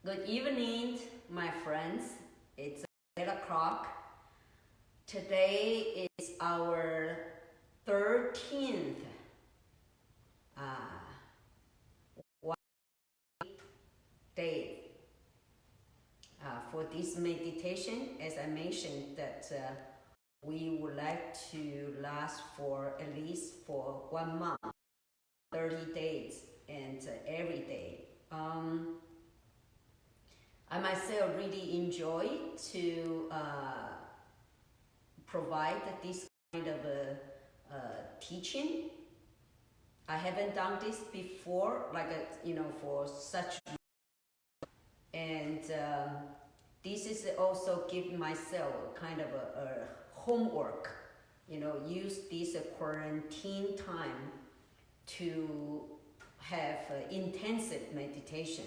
Good evening, my friends. It's 8 o'clock. Today is our 13th day for this meditation. As I mentioned, that we would like to last for at least for 1 month, 30 days, and every day. I myself really enjoy to provide this kind of teaching. I haven't done this before, for such. And this is also give myself kind of a homework. Use this quarantine time to have intensive meditation.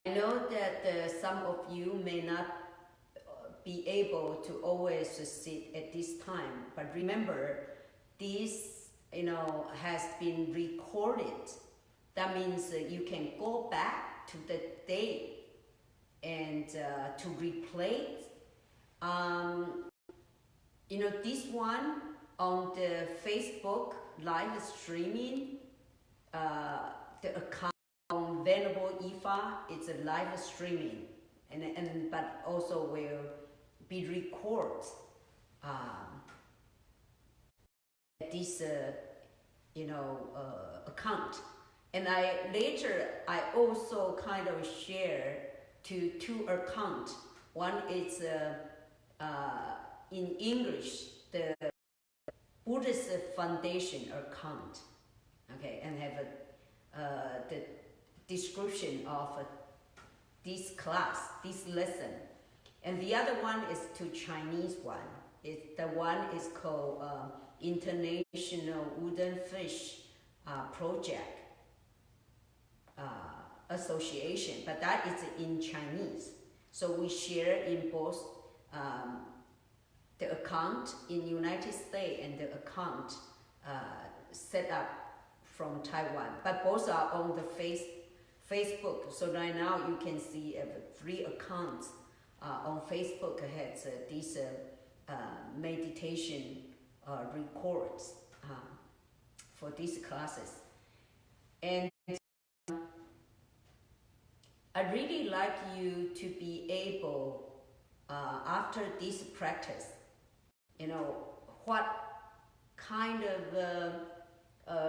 I know that some of you may not be able to always sit at this time, but remember, this has been recorded. That means you can go back to the day and to replay it. This one on the Facebook live streaming, the account on Venerable Ifa, it's a live streaming, but also will be recorded this account. And I also kind of share to 2 accounts. One is in English, the Buddhist Foundation account, okay, and have the description of this class, this lesson. And the other one is to Chinese one. The one is called International Woodenfish Project Association, but that is in Chinese. So we share in both the account in United States and the account set up from Taiwan. But both are on the Facebook. So right now you can see 3 accounts on Facebook has these meditation records for these classes. And I really like you to be able, after this practice, what kind of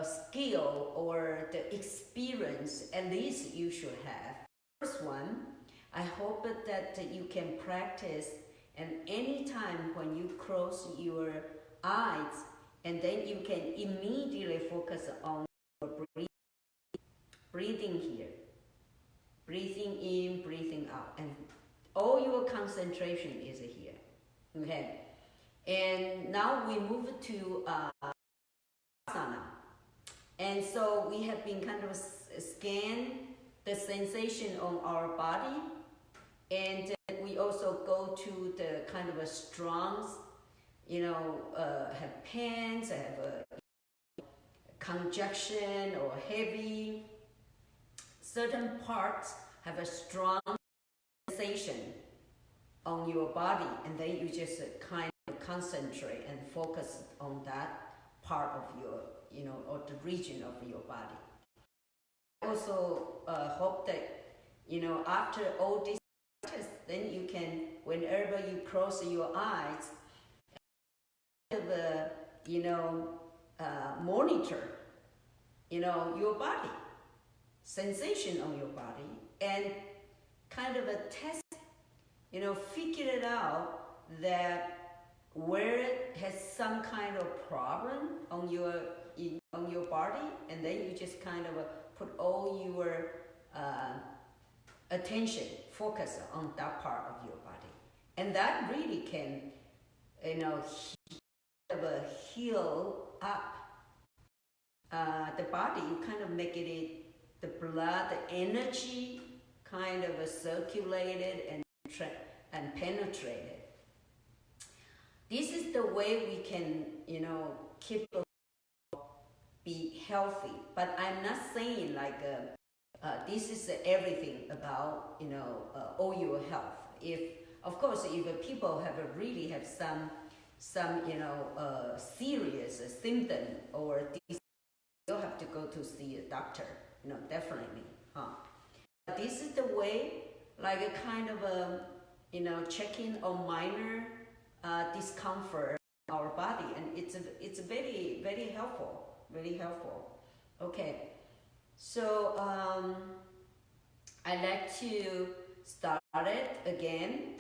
skill or the experience at least you should have. First one, I hope that you can practice, and anytime when you close your eyes, and then you can immediately focus on your breathing here. Breathing in, breathing out, and all your concentration is here, okay? And now we move to vippasana. And so we have been kind of scan the sensation on our body, and we also go to the kind of a strong, have pains, have a congestion or heavy. Certain parts have a strong sensation on your body, and then you just kind of concentrate and focus on that part of your, or the region of your body. I also hope that, after all this practice, then you can, whenever you close your eyes, monitor, your body, sensation on your body, and kind of a test, figure it out that where it has some kind of problem on your body, and then you just kind of put all your attention, focus on that part of your body, and that really can, heal up the body. You kind of make it the blood, the energy kind of circulated and penetrated. This is the way we can, keep be healthy. But I'm not saying like this is everything about all your health. Of course, if people really have some serious symptom or disease, you'll have to go to see a doctor. Definitely. This is the way, like a kind of checking on minor discomfort in our body, and it's very, very helpful. Very helpful. Okay. So I like to start it again.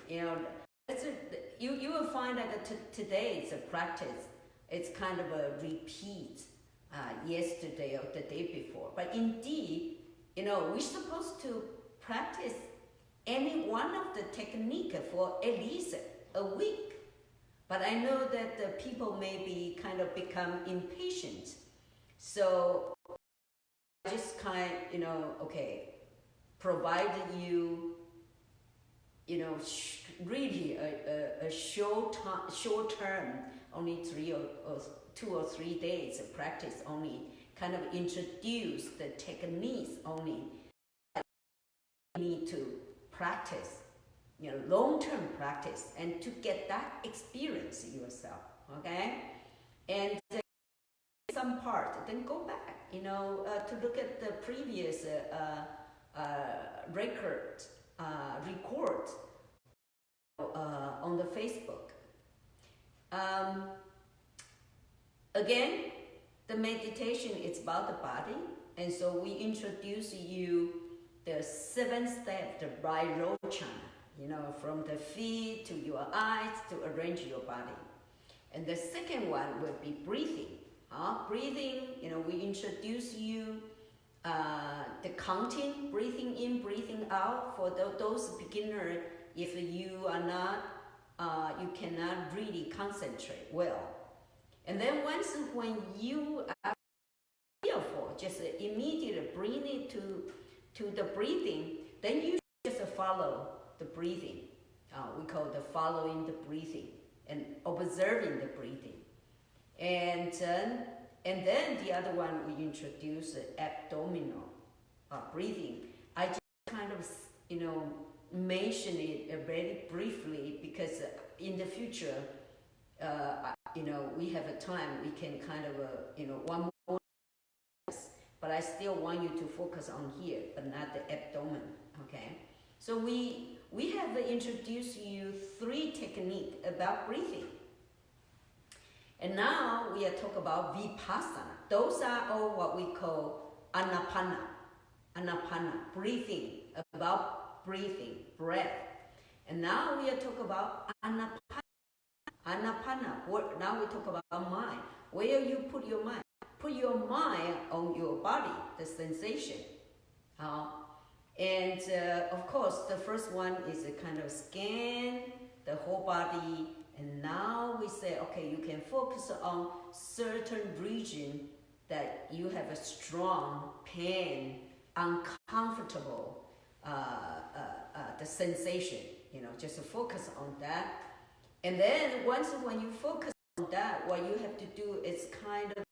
You will find that today it's a practice. It's kind of a repeat yesterday or the day before. But indeed, we're supposed to practice any one of the technique for at least a week. But I know that the people maybe kind of become impatient. So just provided you, really a short term, only 2 or 3 days of practice only, kind of introduce the techniques only. You need to practice, long-term practice, and to get that experience yourself, okay? And some part, then go back, to look at the previous record on the Facebook. Again, the meditation is about the body, and so we introduce you the 7 steps, the Vairocana, from the feet to your eyes to arrange your body. And the second one will be breathing. Breathing, we introduce you the counting, breathing in, breathing out for those beginners. If you are not, you cannot really concentrate well. And then when you are fearful, just immediately bring it to the breathing. Then you just follow the breathing. We call the following the breathing and observing the breathing. And then the other one we introduce abdominal breathing. I just kind of mention it very briefly because in the future, we have a time we can kind of one more. But I still want you to focus on here, but not the abdomen. Okay. So we have introduced you 3 techniques about breathing. And now we are talking about vippasana. Those are all what we call anapana, breathing, about breathing, breath. And now we are talking about anapana. Now we talk about mind. Where you put your mind? Put your mind on your body, the sensation. And of course, the first one is a kind of scan the whole body. And now we say, okay, you can focus on certain region that you have a strong pain, uncomfortable, the sensation, just focus on that. And then when you focus on that, what you have to do is kind of,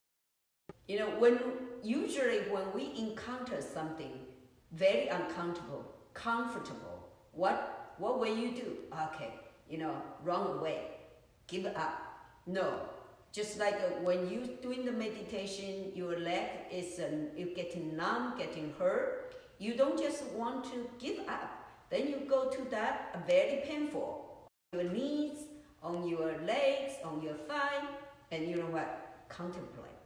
usually when we encounter something very uncomfortable, comfortable, what will you do? Okay, run away. Give up. No. Just like when you're doing the meditation, your leg is you're getting numb, getting hurt. You don't just want to give up. Then you go to that very painful. Your knees, on your legs, on your thigh, and you know what? Contemplate.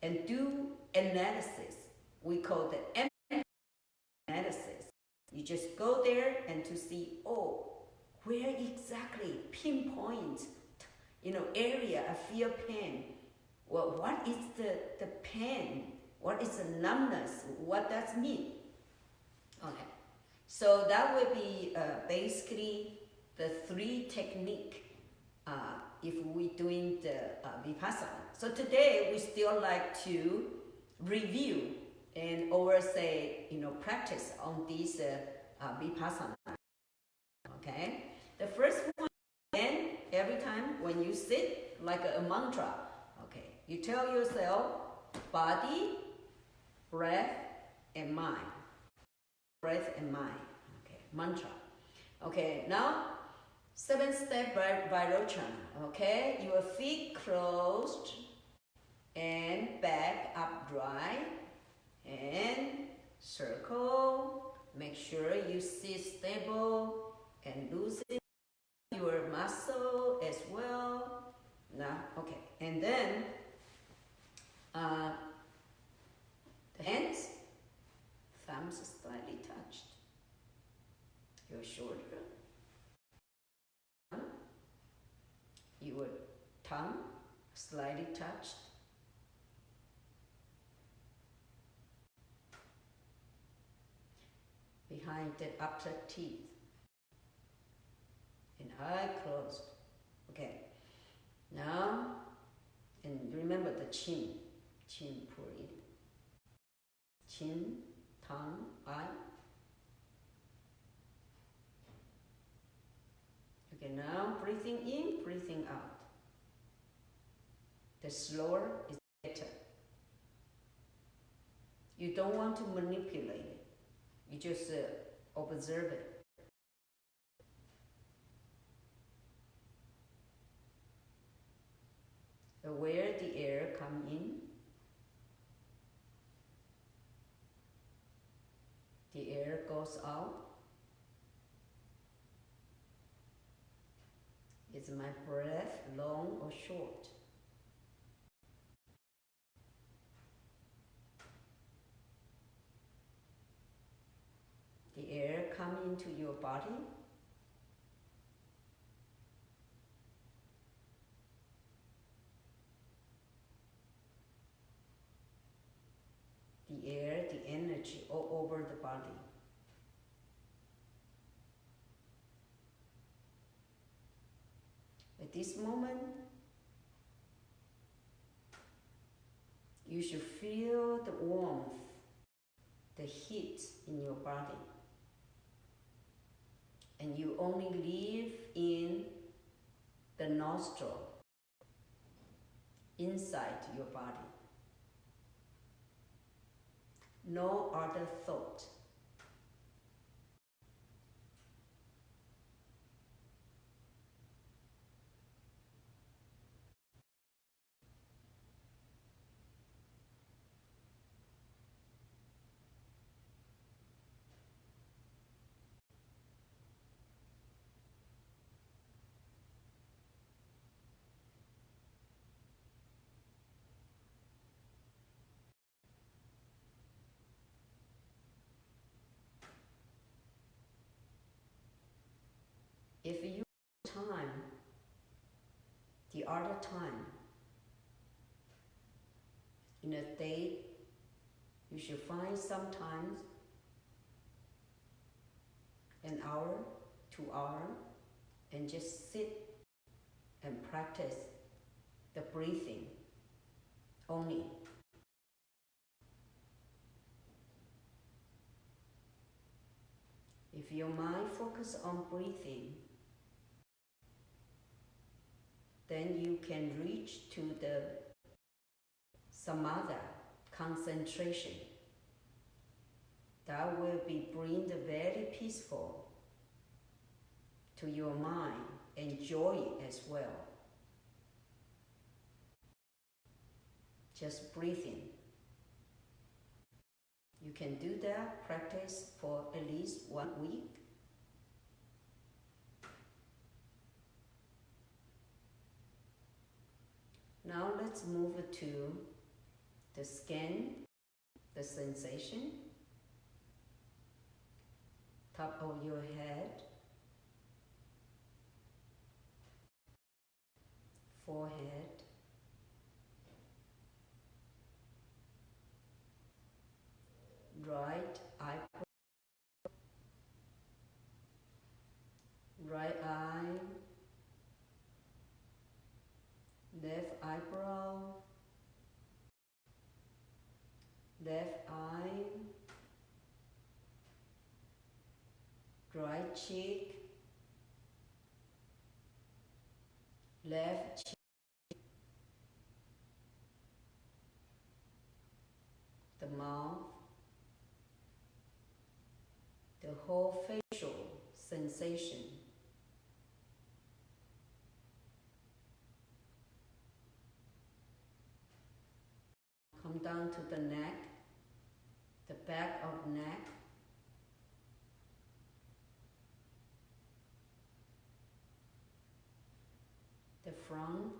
And do analysis. We call the analysis. You just go there and to see, where exactly pinpoint, area I feel pain. Well, what is the pain? What is the numbness? What does mean? Okay, so that will be basically the 3 technique if we're doing the vippasana. So today we still like to review and practice on this vippasana. Okay, the first one, again, every time when you sit, like a mantra, okay, you tell yourself body, breath, and mind. breath and mind. Okay, mantra. Okay, now 7-step Vairochana. Okay, your feet closed and back up dry and circle. Make sure you sit stable and loosen your muscle as well. Now, okay, and then the hands, thumbs slightly touched. Your shoulder, your tongue slightly touched. Behind the upper teeth. And eye closed. Okay. Now, and remember the chin. Chin pull in. Chin, tongue, eye. Okay, now breathing in, breathing out. The slower is better. You don't want to manipulate it. You just observe it. Where the air comes in, the air goes out. Is my breath long or short? The air comes into your body. The air, the energy all over the body. At this moment, you should feel the warmth, the heat in your body. And you only live in the nostril, inside your body. No other thought. If you have time, the other time, in a day, you should find sometimes an hour, 2 hours, and just sit and practice the breathing only. If your mind focuses on breathing, then you can reach to the samadhi, concentration. That will bring the very peaceful to your mind and joy as well. Just breathing. You can do that, practice for at least 1 week. Now let's move to the skin, the sensation, top of your head, forehead, right eyebrow, right eye, left eyebrow, left eye, right cheek, left cheek, the mouth, the whole facial sensation. Come down to the neck, the back of neck, the front,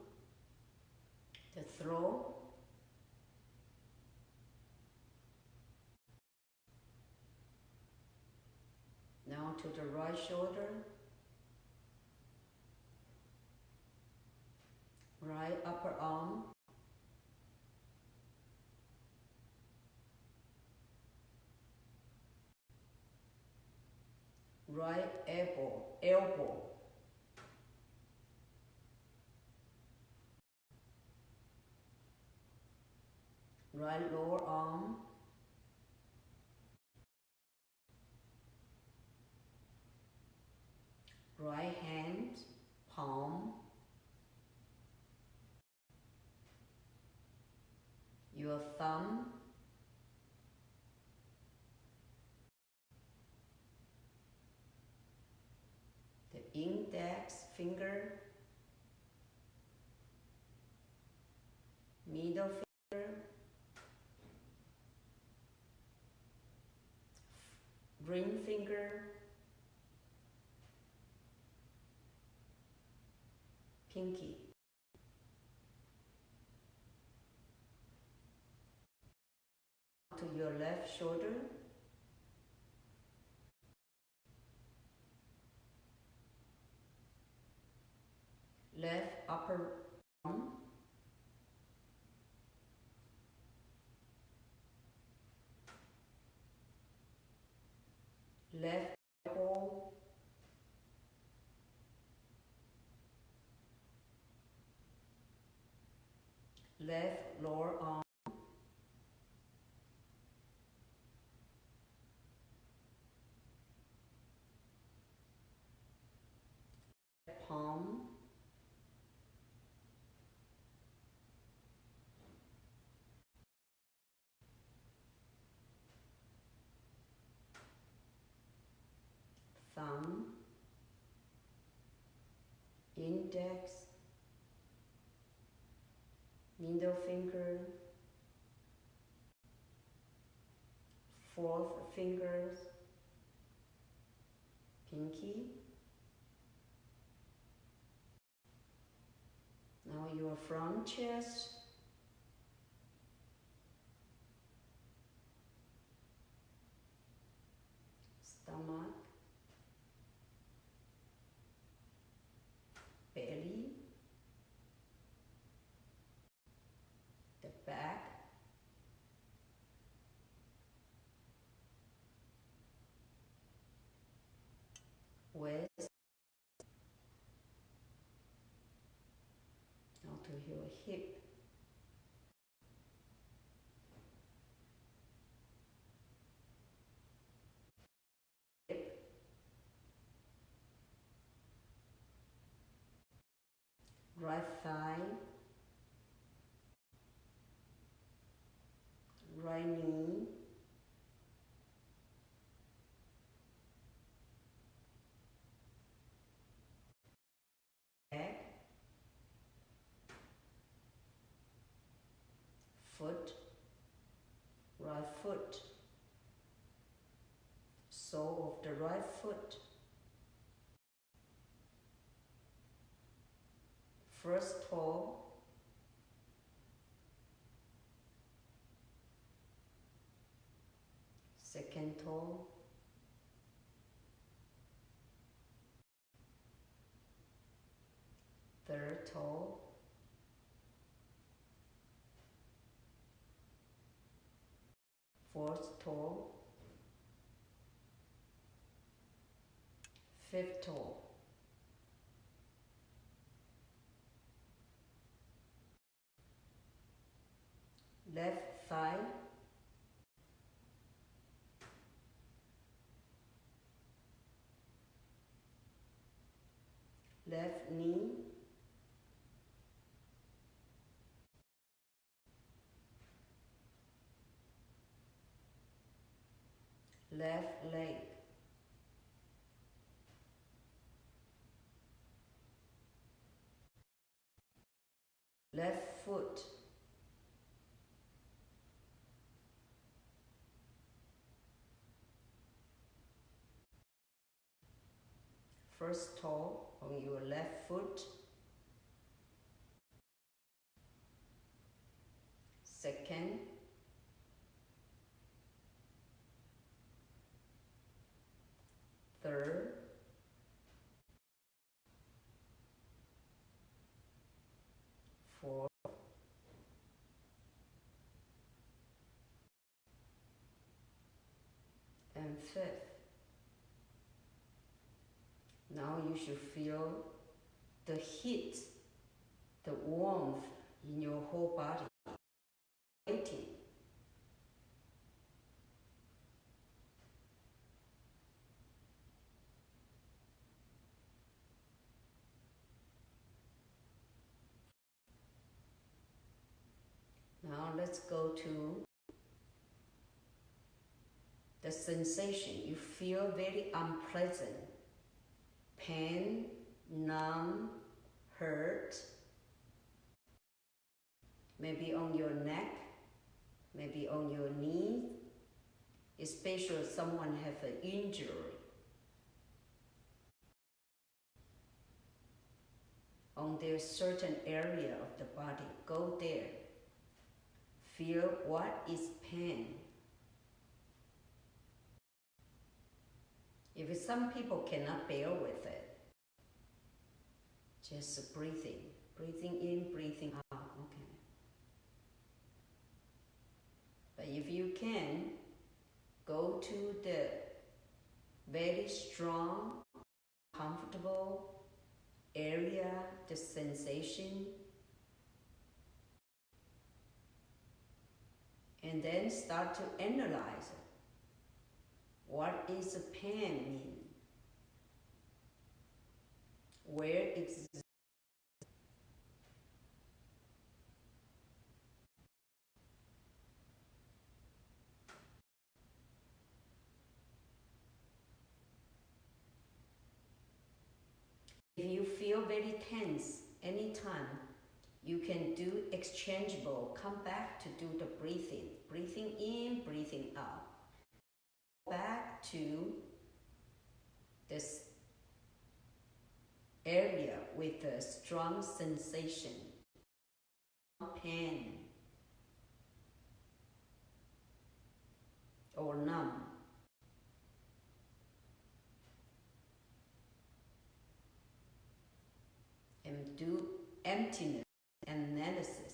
the throat, now to the right shoulder, right upper arm, right elbow, right lower arm, right hand, palm, your thumb, the index finger, middle finger, ring finger, pinky. To your left shoulder, left upper arm, left elbow, left lower arm, palm, thumb, index, middle finger, fourth fingers, pinky. Now your front chest, stomach, belly, the back, waist, now to your hip, right thigh, right knee, leg, foot, right foot, sole of the right foot, first toe, second toe, third toe, fourth toe, fifth toe, left thigh, left knee, left leg, left foot. First toe on your left foot. Second. Third. Fourth. And fifth. Now you should feel the heat, the warmth in your whole body. Waiting. Now let's go to the sensation. You feel very unpleasant. Pain, numb, hurt, maybe on your neck, maybe on your knee, especially if someone has an injury. On their certain area of the body, go there. Feel what is pain. If some people cannot bear with it, just breathing in, breathing out, okay. But if you can, go to the very strong, comfortable area, the sensation, and then start to analyze it. What is the pain mean? Where exists? If you feel very tense anytime, you can do exchangeable. Come back to do the breathing. Breathing in, breathing out. Back to this area with a strong sensation, pain or numb. And do emptiness analysis.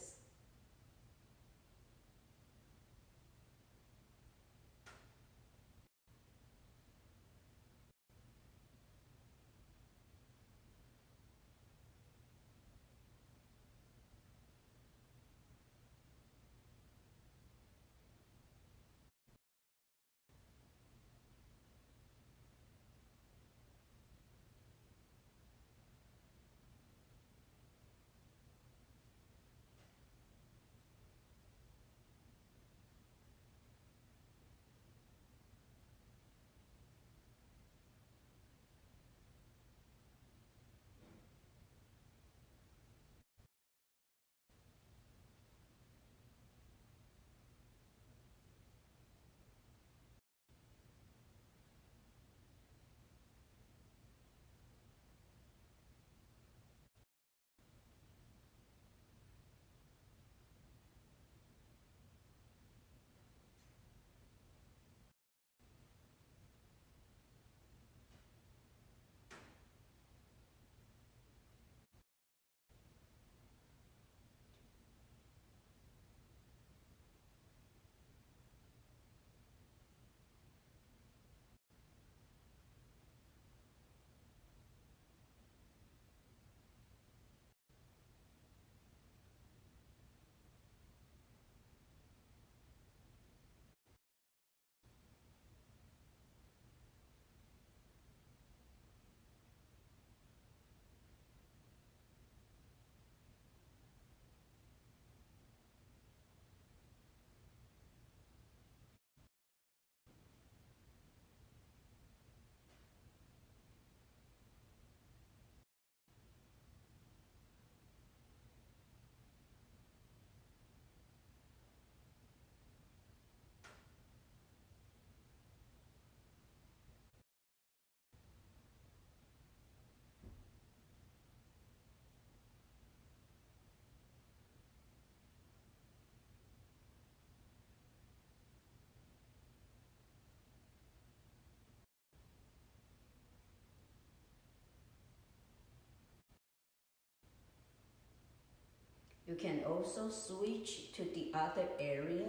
You can also switch to the other area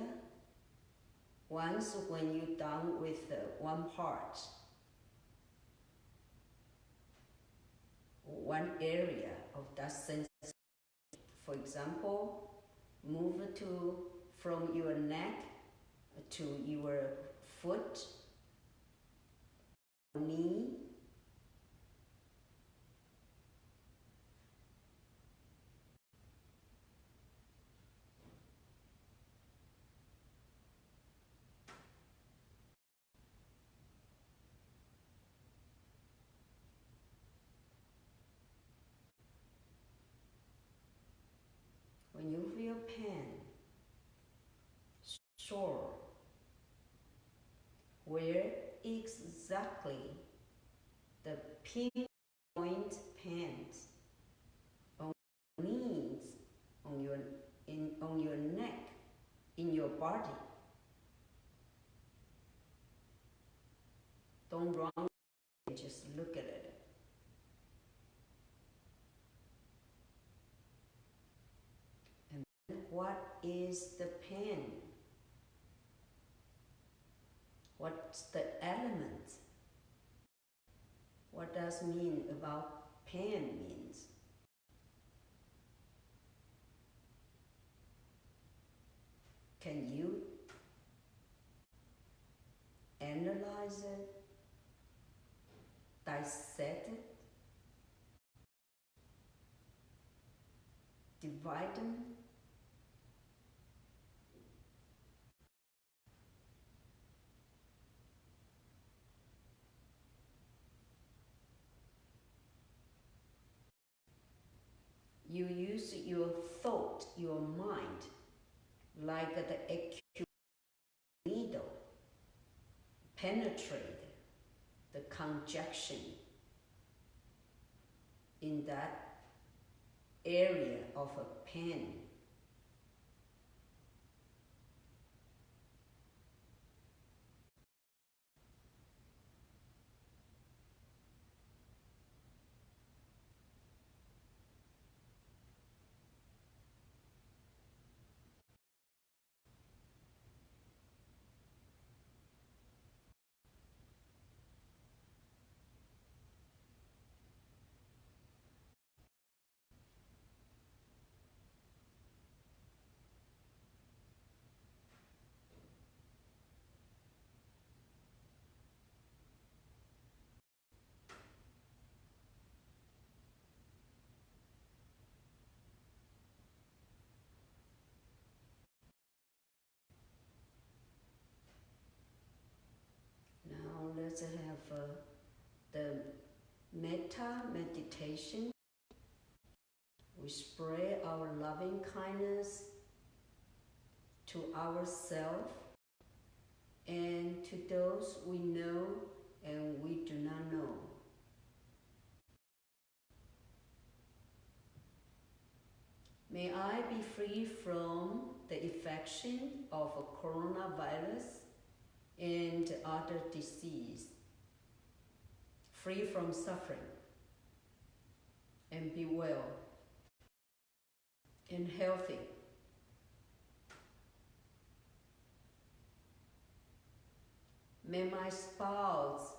once when you're done with one part, one area of that sensation. For example, move from your neck to your foot, knee, when you feel pain, sore, where exactly the pinpoint pains on your knees, on your neck, in your body. Don't run, just look at it. And what is the pain? What's the element? What does mean about pain means? Can you analyze it, dissect it, divide them? You use your thought, your mind, like the acute needle, penetrate the congestion in that area of a pain. Let's have the metta meditation. We spread our loving kindness to ourselves and to those we know and we do not know. May I be free from the infection of coronavirus and other disease, free from suffering, and be well and healthy. May my spouse,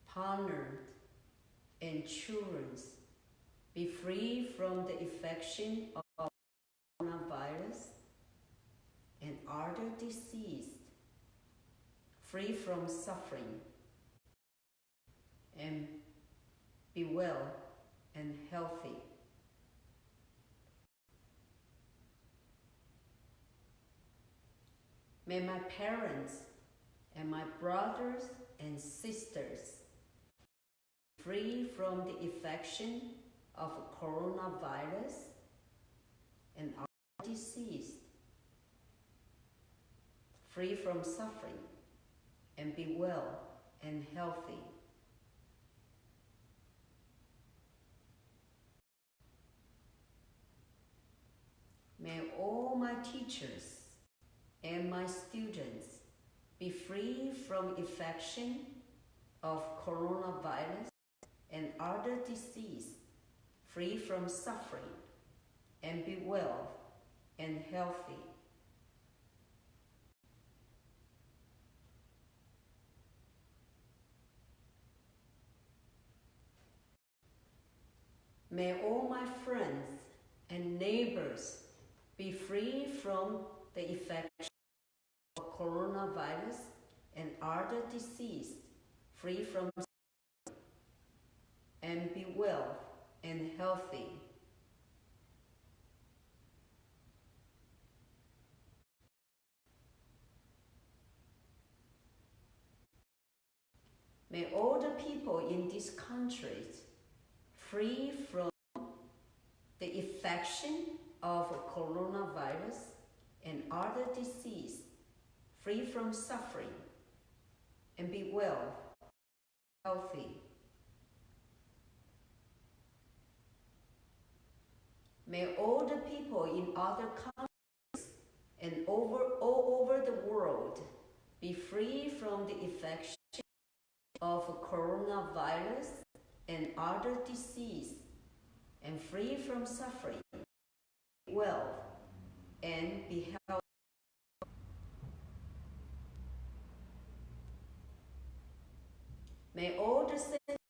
partner, and children be free from the infection of coronavirus and other disease, free from suffering, and be well and healthy. May my parents and my brothers and sisters be free from the infection of coronavirus and other disease, free from suffering, and be well and healthy. May all my teachers and my students be free from infection of coronavirus and other disease, free from suffering, and be well and healthy. May all my friends and neighbors be free from the effects of coronavirus and other disease, free from and be well and healthy. May all the people in these countries free from the infection of coronavirus and other disease, free from suffering, and be well, healthy. May all the people in other countries and all over the world be free from the infection of coronavirus and other disease, and free from suffering, well, and be healthy. May all the saints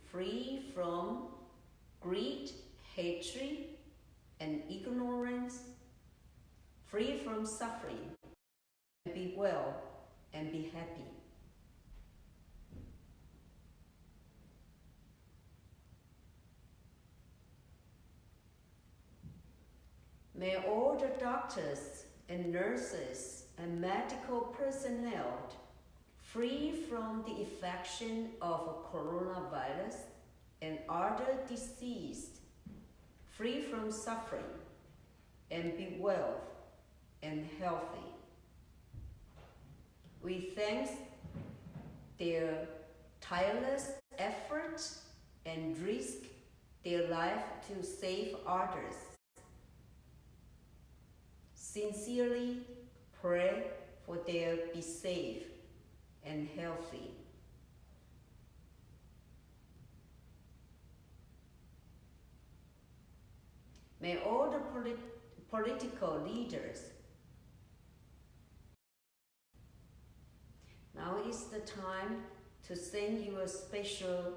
free from greed, hatred, and ignorance, free from suffering, and be well and be happy. May all the doctors and nurses and medical personnel free from the infection of coronavirus and other disease, free from suffering, and be well and healthy. We thank their tireless effort and risk their life to save others. Sincerely pray for their be safe and healthy. May all the political leaders. Now is the time to send you a special